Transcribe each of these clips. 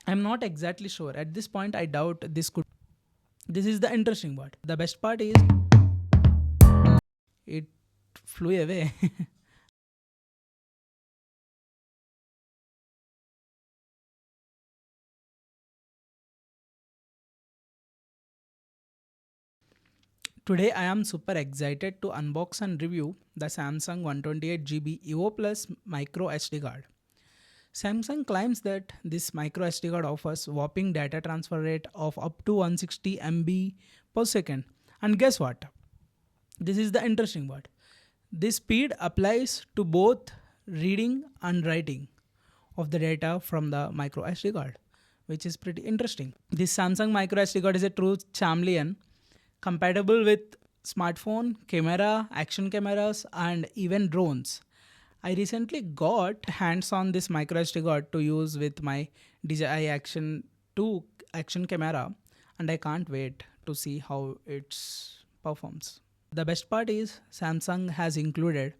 I'm not exactly sure. At this point, I doubt this could. This is the interesting part. The best part is it flew away. Today, I am super excited to unbox and review the Samsung 128GB EVO Plus micro SD card. Samsung claims that this micro SD card offers whopping data transfer rate of up to 160 MB per second. And guess what? This is the interesting part. This speed applies to both reading and writing of the data from the micro SD card, which is pretty interesting. This Samsung micro SD card is a true chameleon, compatible with smartphone, camera, action cameras, and even drones. I recently got hands on this micro SD card to use with my DJI Action 2 action camera, and I can't wait to see how it performs. The best part is Samsung has included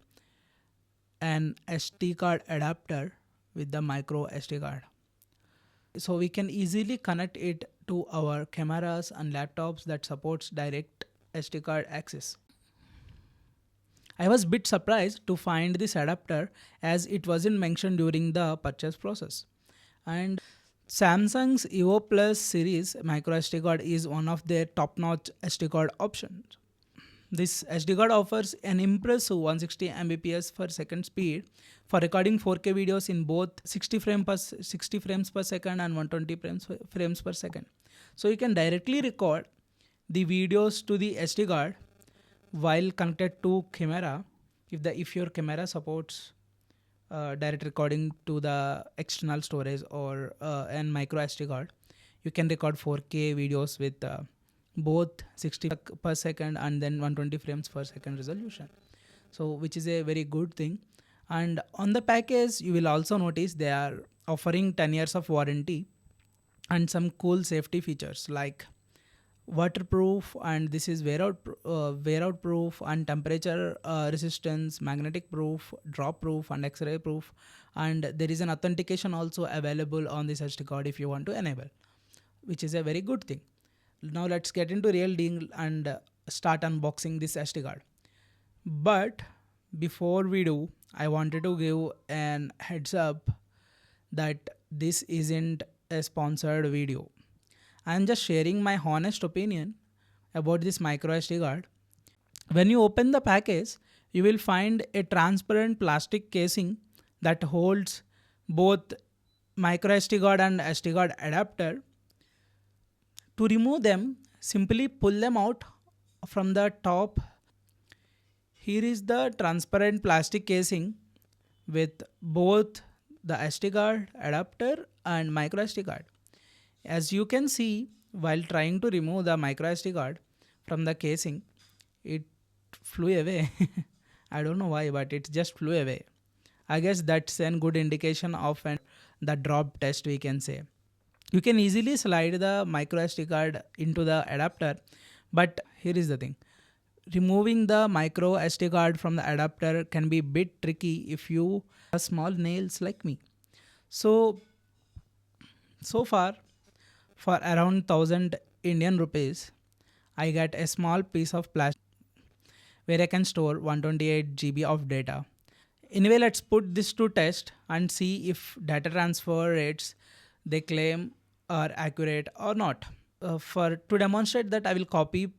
an SD card adapter with the micro SD card. So we can easily connect it to our cameras and laptops that supports direct SD card access. I was a bit surprised to find this adapter as it wasn't mentioned during the purchase process. And Samsung's EVO Plus series micro SD card is one of their top-notch SD card options. This SD card offers an impressive 160 Mbps per second speed for recording 4K videos in both 60 frames per second and 120 frames per second. So you can directly record the videos to the SD card while connected to camera. If your camera supports direct recording to the external storage or an micro SD card, you can record 4K videos with both 60 per second and then 120 frames per second resolution. So which is a very good thing. And on the package, you will also notice they are offering 10 years of warranty and some cool safety features like waterproof, and this is wear out proof, and temperature resistance, magnetic proof, drop proof, and X-ray proof. And there is an authentication also available on this SD card if you want to enable, which is a very good thing. Now let's get into real deal and start unboxing this SD card. But before we do, I wanted to give an heads up that this isn't a sponsored video. I'm just sharing my honest opinion about this micro SD card. When you open the package, you will find a transparent plastic casing that holds both micro SD card and SD card adapter. To remove them, simply pull them out from the top. Here is the transparent plastic casing with both the SD card adapter and micro SD card. As you can see, while trying to remove the micro SD card from the casing, it flew away. I don't know why, but it just flew away. I guess that's a good indication of the drop test, we can say. You can easily slide the micro SD card into the adapter, but here is the thing. Removing the micro SD card from the adapter can be a bit tricky if you have small nails like me. So far, for around 1000 Indian rupees, I get a small piece of plastic where I can store 128 GB of data. Anyway, let's put this to test and see if data transfer rates they claim are accurate or not. To demonstrate that, I will copy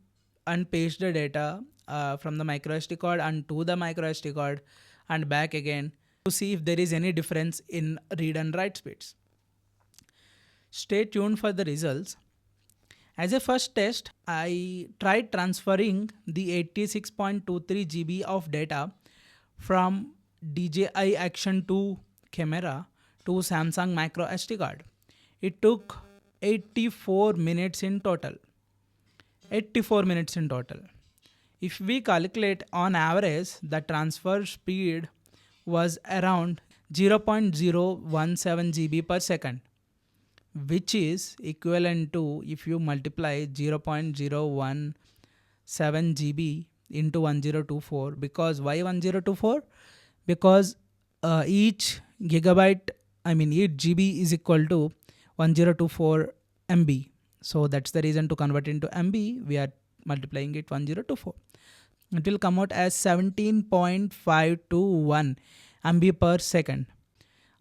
and paste the data from the micro SD card and to the micro SD card and back again to see if there is any difference in read and write speeds. Stay tuned for the results. As a first test, I tried transferring the 86.23 GB of data from DJI Action 2 camera to Samsung micro SD card. It took 84 minutes in total. 84 minutes in total. If we calculate on average, the transfer speed was around 0.017 GB per second, which is equivalent to, if you multiply 0.017 GB into 1024, because why 1024? Because each GB is equal to 1024 MB. So that's the reason to convert into MB, we are multiplying it 1024. It will come out as 17.521 MB per second.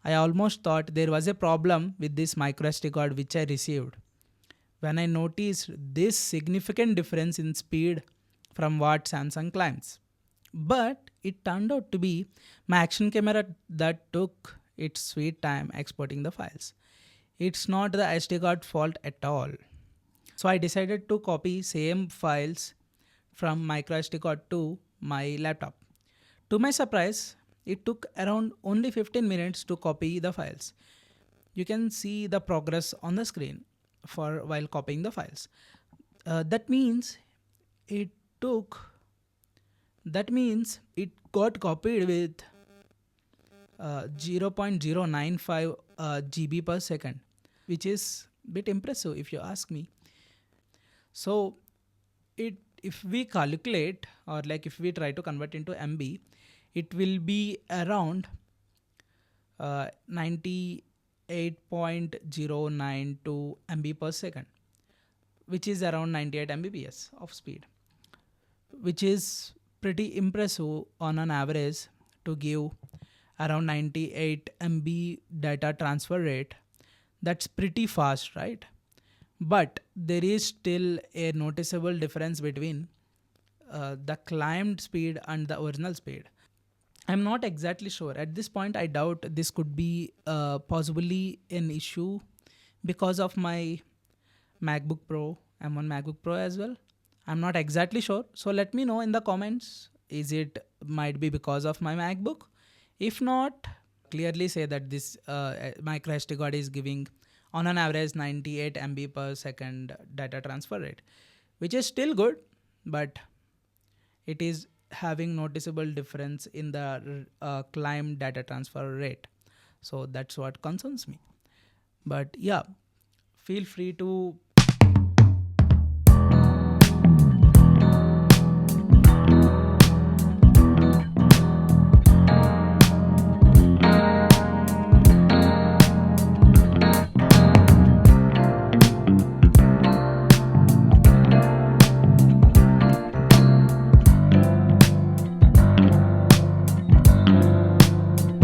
I almost thought there was a problem with this microSD card which I received when I noticed this significant difference in speed from what Samsung claims. But it turned out to be my action camera that took its sweet time exporting the files. It's not the SD card fault at all. So I decided to copy same files from microSD card to my laptop. To my surprise, it took around only 15 minutes to copy the files. You can see the progress on the screen for while copying the files. That means it took that means it got copied with 0.095 GB per second, which is a bit impressive if you ask me. So if we calculate, or like if we try to convert into MB, it will be around 98.092 MB per second, which is around 98 Mbps of speed, which is pretty impressive on an average to give around 98 MB data transfer rate. That's pretty fast, right? But there is still a noticeable difference between the climbed speed and the original speed. I'm not exactly sure. At this point, I doubt this could be possibly an issue because of my MacBook Pro. I'm on MacBook Pro as well. I'm not exactly sure. So let me know in the comments. Is it might be because of my MacBook? If not, clearly say that this micro SD card is giving on an average 98 MB per second data transfer rate, which is still good, but it is having noticeable difference in the climb data transfer rate. So that's what concerns me. But yeah, feel free to